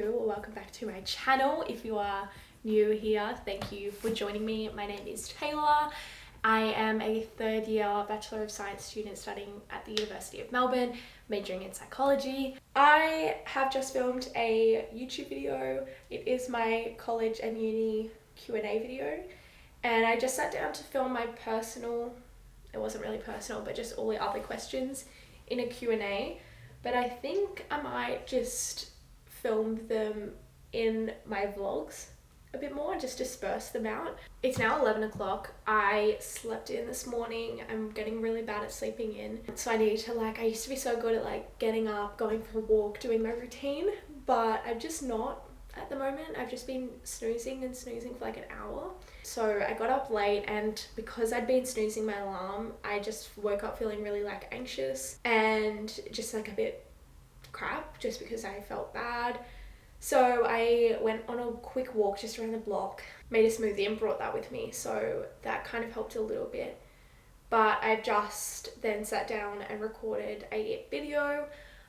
welcome back to my channel. If you are new here, thank you for joining me. My name is Taila. I am a third year Bachelor of Science student studying at the University of Melbourne, majoring in psychology. I have just filmed a YouTube video. It is my college and uni Q&A video, and I just sat down to film my personal, it wasn't really personal, but just all the other questions in a Q&A. But I think I might just film them in my vlogs a bit more, just disperse them out. It's now 11 o'clock. I slept in this morning. I'm getting really bad at sleeping in. So I need to I used to be so good at getting up, going for a walk, doing my routine, but I'm just not at the moment. I've just been snoozing for an hour. So I got up late, and because I'd been snoozing my alarm, I just woke up feeling really anxious and just a bit crap, just because I felt bad. So I went on a quick walk just around the block, made a smoothie and brought that with me. So that kind of helped a little bit. But I just then sat down and recorded a video.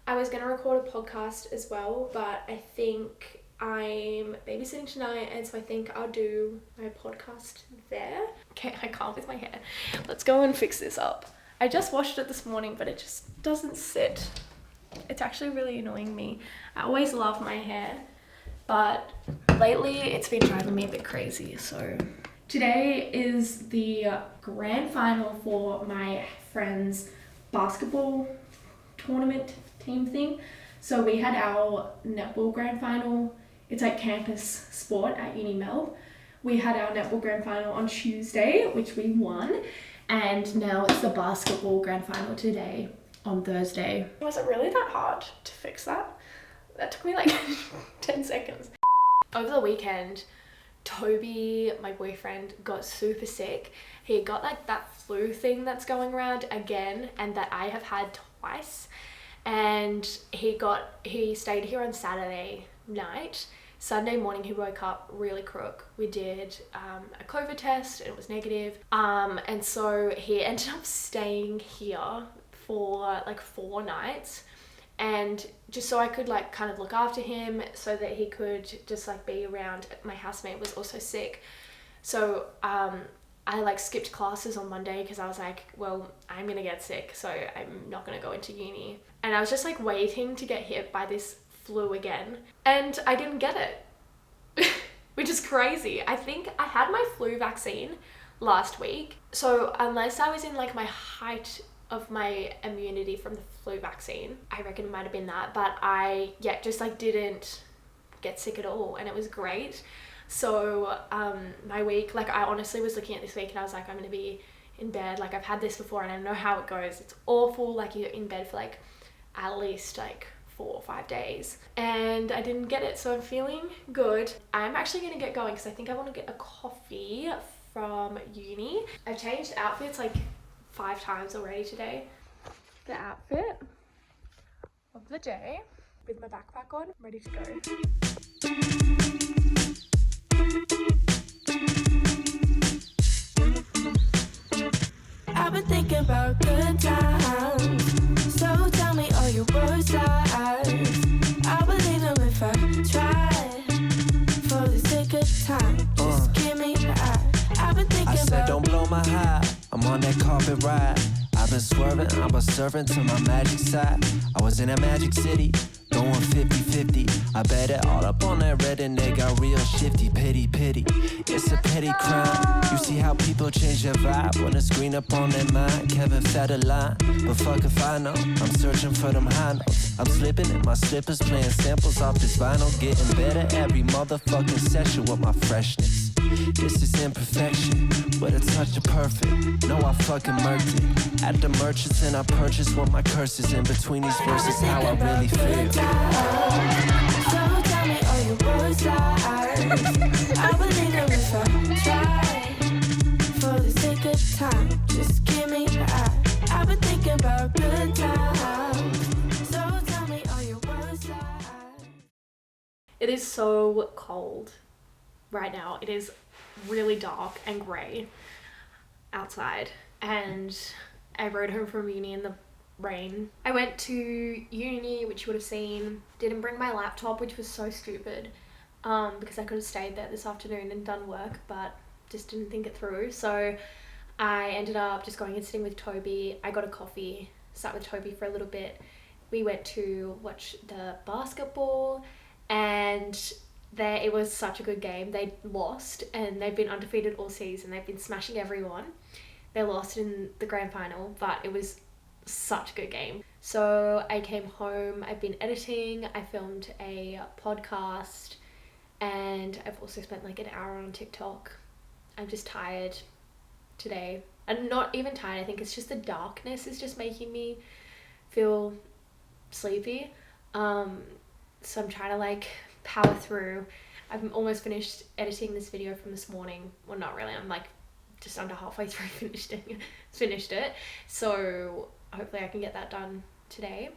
I was going to record a podcast as well, but I think I'm babysitting tonight, and so I think I'll do my podcast there. Okay, I can't with my hair. Let's go and fix this up. I just washed it this morning, but it just doesn't sit. It's actually really annoying me. I always love my hair, but lately it's been driving me a bit crazy. So today is the grand final for my friend's basketball tournament team thing. So we had our netball grand final. It's campus sport at unimelb. We had our netball grand final on Tuesday, which we won. And now it's the basketball grand final today on Thursday. Was it really that hard to fix that? That took me 10 seconds. Over the weekend, Toby, my boyfriend, got super sick. He got that flu thing that's going around again, and that I have had twice. And he stayed here on Saturday night. Sunday morning he woke up really crook. We did a COVID test and it was negative. And so he ended up staying here for 4 nights, and just so I could kind of look after him, so that he could just be around. My housemate was also sick. So I skipped classes on Monday because I was well, I'm gonna get sick, so I'm not gonna go into uni. And I was just waiting to get hit by this flu again, and I didn't get it, which is crazy. I think I had my flu vaccine last week, so unless I was in my height of my immunity from the flu vaccine, I reckon it might have been that, but I just didn't get sick at all, and it was great. So my week, I honestly was looking at this week and I was I'm gonna be in bed. I've had this before and I know how it goes. It's awful. You're in bed for at least 4 or 5 days, and I didn't get it, so I'm feeling good. I'm actually gonna get going because I think I want to get a coffee from uni. I've changed outfits 5 times already today. The outfit of the day, with my backpack on, I'm ready to go. I've been thinking about good times, so tell me all your worst lies. I'll believe them if I try. For the sake of time, just give me the eye. I've been thinking about. I said don't blow my high, I'm on that carpet ride. I've been swerving, I'm a servant to my magic side. I was in a magic city, going 50-50. I bet it all up on that red and they got real shifty. Pity, it's a petty crime. You see how people change their vibe when it's green up on their mind. Kevin fed a line, but fuck if I know. I'm searching for them high notes. I'm slipping in my slippers, playing samples off this vinyl. Getting better every motherfucking session with my freshness. This is imperfection, but a touch of perfect. No, I fucking murked it at the merchants, and I purchased what my curses in between these verses. How I really feel. So tell me all your worst lies. I believe them if I try. For the sake of time, just give me the eye. I've been thinking about good times. So tell me all your worst lies. It is so cold right now. It is really dark and grey outside, and I rode home from uni in the rain. I went to uni, which you would have seen. Didn't bring my laptop, which was so stupid, because I could have stayed there this afternoon and done work, but just didn't think it through. So I ended up just going and sitting with Toby. I got a coffee, sat with Toby for a little bit. We went to watch the basketball, and it was such a good game. They lost, and they've been undefeated all season. They've been smashing everyone. They lost in the grand final, but it was such a good game. So I came home, I've been editing, I filmed a podcast, and I've also spent like an hour on TikTok. I'm just tired today. I'm not even tired, I think it's just the darkness is just making me feel sleepy. So I'm trying to like power through. I've almost finished editing this video from this morning. Well, not really, I'm like just under halfway through finished it. So hopefully I can get that done today.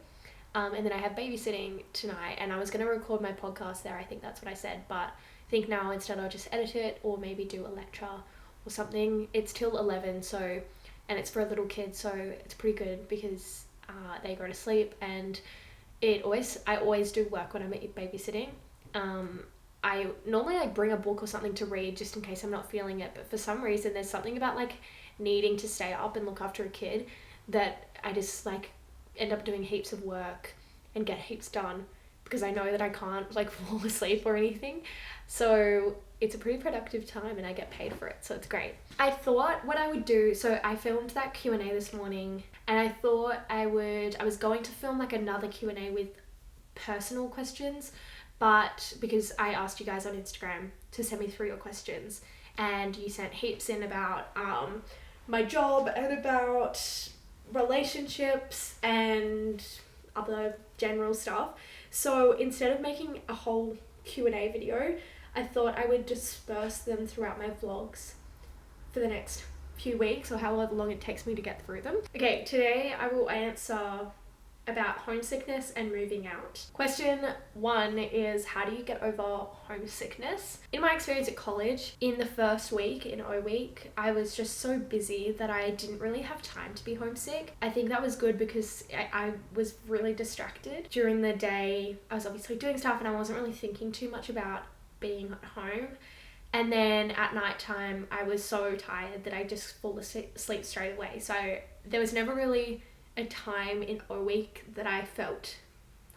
And then I have babysitting tonight, and I was going to record my podcast there. I think that's what I said, but I think now instead I'll just edit it or maybe do a lecture or something. It's till 11, so, and it's for a little kid, so it's pretty good because they go to sleep, and I always do work when I'm babysitting. I normally like bring a book or something to read just in case I'm not feeling it, but for some reason there's something about like needing to stay up and look after a kid that I just like end up doing heaps of work and get heaps done because I know that I can't like fall asleep or anything. So it's a pretty productive time and I get paid for it, so it's great. I thought what I would do, so I filmed that Q&A this morning, and I thought I was going to film like another Q&A with personal questions, but because I asked you guys on Instagram to send me through your questions, and you sent heaps in about my job and about relationships and other general stuff. So instead of making a whole Q&A video, I thought I would disperse them throughout my vlogs for the next few weeks or however long it takes me to get through them. Okay, today I will answer about homesickness and moving out. Question 1 is, how do you get over homesickness? In my experience at college, in the first week, in O week, I was just so busy that I didn't really have time to be homesick. I think that was good because I was really distracted. During the day, I was obviously doing stuff and I wasn't really thinking too much about being at home. And then at night time, I was so tired that I just fall asleep straight away. So there was never really a time in a week that I felt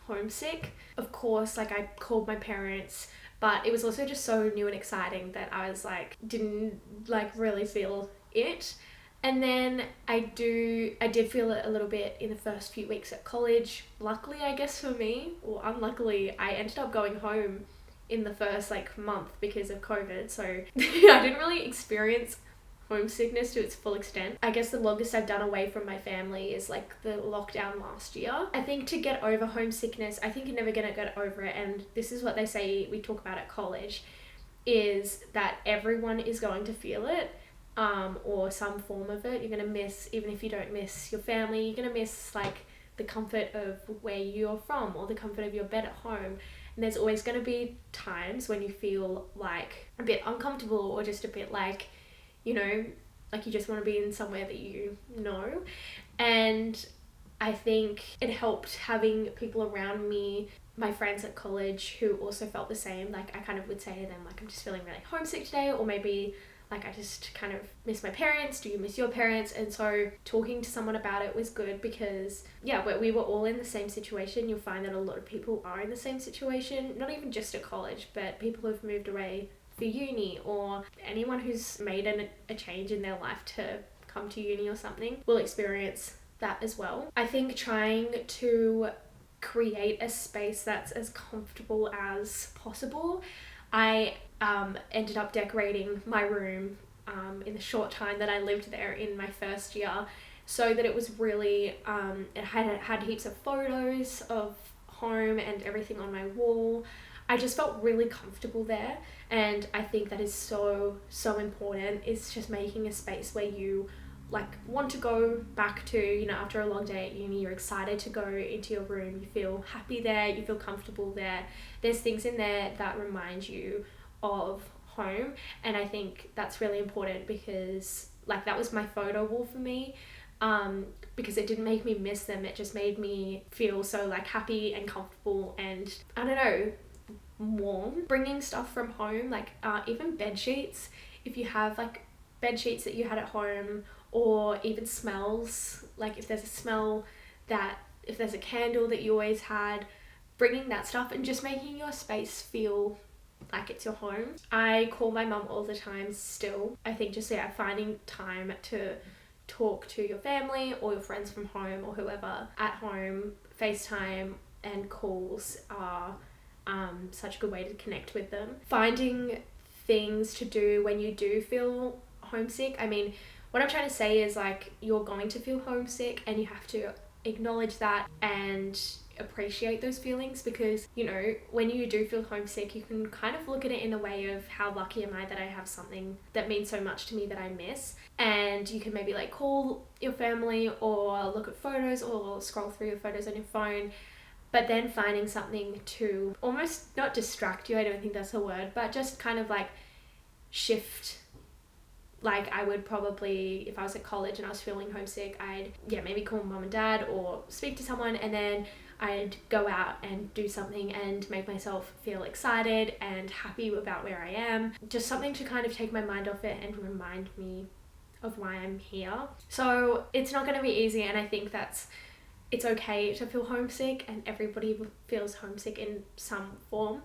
homesick. Of course, like I called my parents, but it was also just so new and exciting that I was like, didn't like really feel it. And then I did feel it a little bit in the first few weeks at college. Luckily, I guess for me, or unluckily, I ended up going home in the first like month because of COVID. So I didn't really experience homesickness to its full extent. I guess the longest I've done away from my family is like the lockdown last year. I think to get over homesickness, I think you're never gonna get over it, and this is what they say we talk about at college, is that everyone is going to feel it, or some form of it. You're gonna miss, even if you don't miss your family, you're gonna miss like the comfort of where you're from or the comfort of your bed at home. And there's always gonna be times when you feel like a bit uncomfortable or just a bit like, you know, like you just want to be in somewhere that you know. And I think it helped having people around me, my friends at college, who also felt the same. Like I kind of would say to them, like, I'm just feeling really homesick today, or maybe like I just kind of miss my parents. Do you miss your parents? And so talking to someone about it was good because we were all in the same situation. You'll find that a lot of people are in the same situation, not even just at college, but people who've moved away for uni, or anyone who's made a change in their life to come to uni or something will experience that as well. I think trying to create a space that's as comfortable as possible. I ended up decorating my room in the short time that I lived there in my first year, so that it was really it had heaps of photos of home and everything on my wall. I just felt really comfortable there, and I think that is so important. It's just making a space where you like want to go back to, you know, after a long day at uni, you're excited to go into your room, you feel happy there, you feel comfortable there. There's things in there that remind you of home, and I think that's really important because like that was my photo wall for me. because it didn't make me miss them. It just made me feel so like happy and comfortable and, I don't know, warm. Bringing stuff from home, like even bed sheets, if you have like bed sheets that you had at home, or even smells, like if there's a smell that, if there's a candle that you always had, bringing that stuff and just making your space feel like it's your home. I call my mum all the time still. I think just finding time to talk to your family or your friends from home or whoever at home, FaceTime and calls are such a good way to connect with them. Finding things to do when you do feel homesick. I mean, what I'm trying to say is like, you're going to feel homesick and you have to acknowledge that and appreciate those feelings, because, you know, when you do feel homesick, you can kind of look at it in a way of, how lucky am I that I have something that means so much to me that I miss. And you can maybe like call your family or look at photos or scroll through your photos on your phone, but then finding something to almost not distract you, I don't think that's a word, but just kind of like shift. Like I would probably, if I was at college and I was feeling homesick, I'd maybe call mum and dad or speak to someone, and then I'd go out and do something and make myself feel excited and happy about where I am. Just something to kind of take my mind off it and remind me of why I'm here. So it's not going to be easy, and I think it's okay to feel homesick, and everybody feels homesick in some form,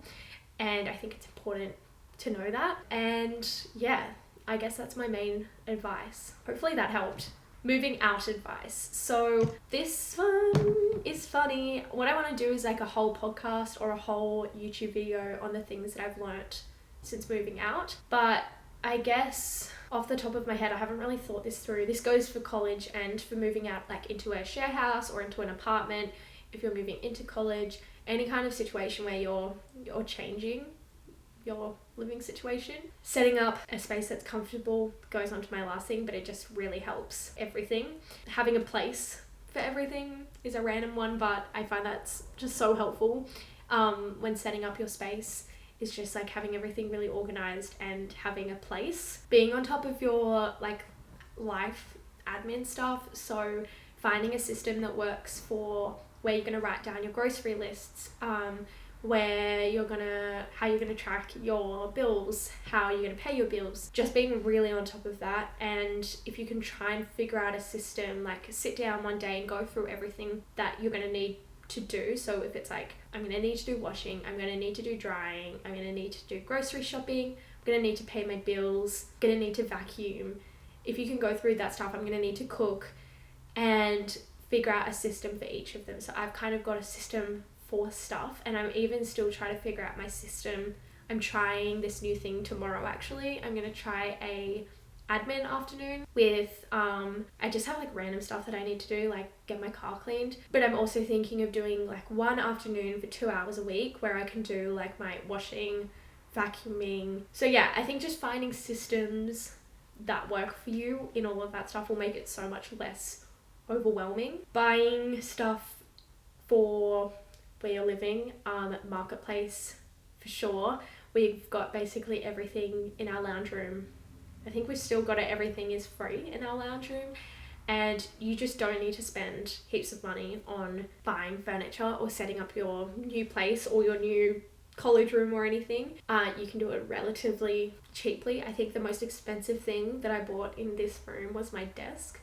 and I think it's important to know that. And yeah, I guess that's my main advice. Hopefully that helped. Moving out advice. So this one is funny. What I want to do is like a whole podcast or a whole YouTube video on the things that I've learnt since moving out. But I guess off the top of my head, I haven't really thought this through. This goes for college and for moving out like into a share house or into an apartment. If you're moving into college, any kind of situation where you're changing your living situation. Setting up a space that's comfortable goes on to my last thing, but it just really helps everything. Having a place for everything is a random one, but I find that's just so helpful when setting up your space. Is just like having everything really organized and having a place. Being on top of your like life admin stuff, so finding a system that works for where you're going to write down your grocery lists, where how you're gonna track your bills, how you're gonna pay your bills, just being really on top of that. And if you can try and figure out a system, like sit down one day and go through everything that you're gonna need to do. So if it's like, I'm gonna need to do washing, I'm gonna need to do drying, I'm gonna need to do grocery shopping, I'm gonna need to pay my bills, I'm gonna need to vacuum. If you can go through that stuff, I'm gonna need to cook, and figure out a system for each of them. So I've kind of got a system for stuff, and I'm even still trying to figure out my system. I'm trying this new thing tomorrow actually. I'm gonna try a admin afternoon with I just have like random stuff that I need to do, like get my car cleaned, but I'm also thinking of doing like one afternoon for 2 hours a week where I can do like my washing, vacuuming. So yeah, I think just finding systems that work for you in all of that stuff will make it so much less overwhelming. Buying stuff for where you're living, marketplace for sure. We've got basically everything in our lounge room. I think we've still got it, everything is free in our lounge room, and you just don't need to spend heaps of money on buying furniture or setting up your new place or your new college room or anything. You can do it relatively cheaply. I think the most expensive thing that I bought in this room was my desk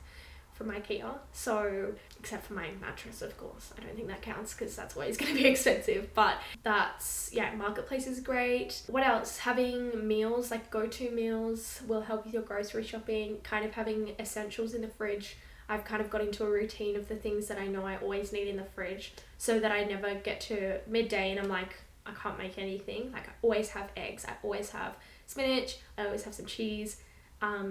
from IKEA. So, except for my mattress, of course. I don't think that counts because that's always going to be expensive. But that's, yeah, marketplace is great. What else? Having meals, like go-to meals, will help with your grocery shopping. Kind of having essentials in the fridge. I've kind of got into a routine of the things that I know I always need in the fridge, so that I never get to midday and I'm like, I can't make anything. Like I always have eggs, I always have spinach, I always have some cheese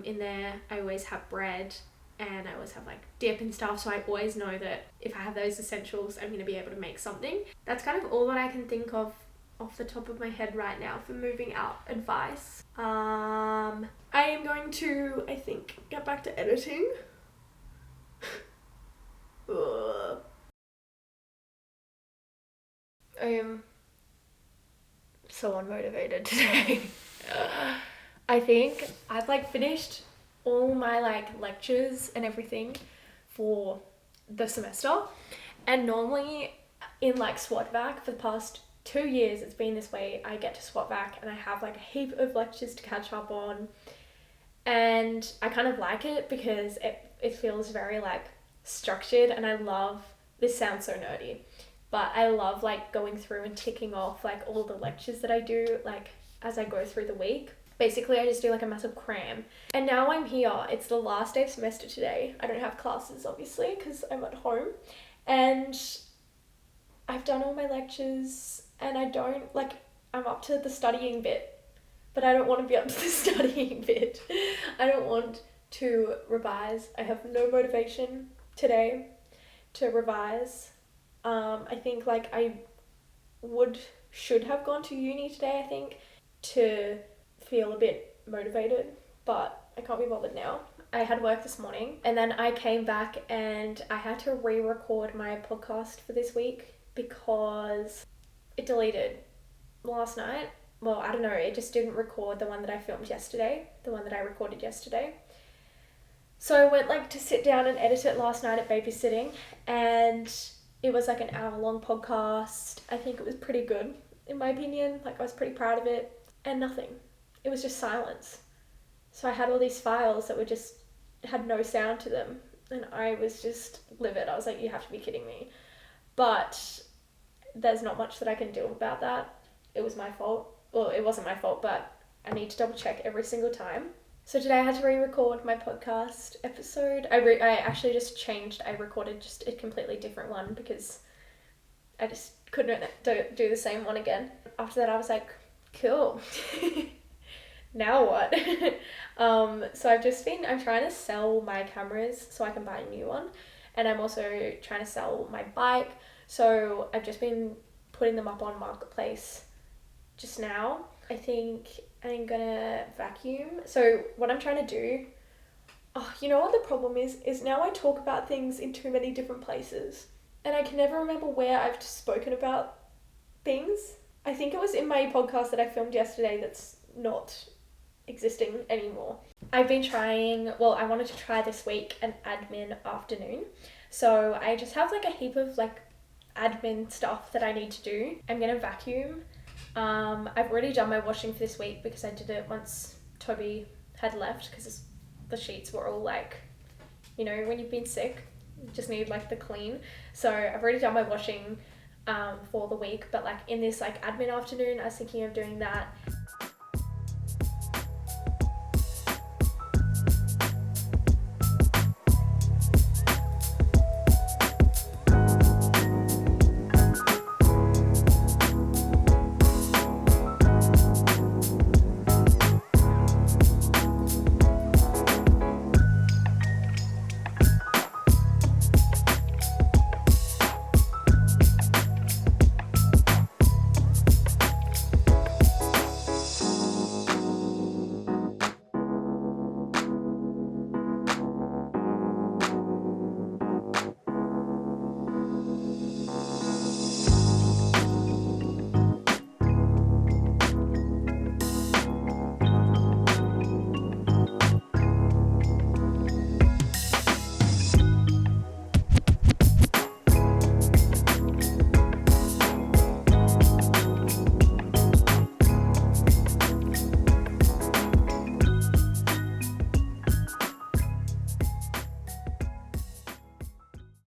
in there, I always have bread, and I always have like dip and stuff, so I always know that if I have those essentials, I'm going to be able to make something. That's kind of all that I can think of off the top of my head right now for moving out advice. I am going to, I think, get back to editing. Ugh. I am so unmotivated today. I think I've like finished all my like lectures and everything for the semester. And normally in like SWAT-vac for the past 2 years, it's been this way. I get to SWAT-vac and I have like a heap of lectures to catch up on. And I kind of like it because it feels very like structured, and I love, this sounds so nerdy, but I love like going through and ticking off like all the lectures that I do like as I go through the week. Basically, I just do like a massive cram. And now I'm here. It's the last day of semester today. I don't have classes, obviously, because I'm at home. And I've done all my lectures, and I'm up to the studying bit. But I don't want to be up to the studying bit. I don't want to revise. I have no motivation today to revise. I think like I should have gone to uni today, I think, to feel a bit motivated, but I can't be bothered now. I had work this morning, and then I came back and I had to re-record my podcast for this week because it deleted last night. Well, I don't know, it just didn't record the one that I filmed yesterday, the one that I recorded yesterday. So I went like to sit down and edit it last night at babysitting, and it was like an hour-long podcast. I think it was pretty good, in my opinion. Like, I was pretty proud of it, and nothing. It was just silence. So I had all these files that had no sound to them, and I was just livid. I was like, you have to be kidding me. But there's not much that I can do about that. It was my fault. Well, it wasn't my fault, but I need to double check every single time. So today I had to re-record my podcast episode. I actually just changed. I recorded just a completely different one because I just couldn't do the same one again. After that, I was like, cool. Now what? So I'm trying to sell my cameras so I can buy a new one. And I'm also trying to sell my bike. So I've just been putting them up on Marketplace just now. I think I'm gonna vacuum. So what I'm trying to do, you know what the problem is now I talk about things in too many different places, and I can never remember where I've spoken about things. I think it was in my podcast that I filmed yesterday that's not existing anymore. I wanted to try this week an admin afternoon. So I just have like a heap of like admin stuff that I need to do. I'm gonna vacuum. I've already done my washing for this week because I did it once Toby had left, because the sheets were all like, you know, when you've been sick, you just need like the clean. So I've already done my washing for the week, but like in this like admin afternoon, I was thinking of doing that.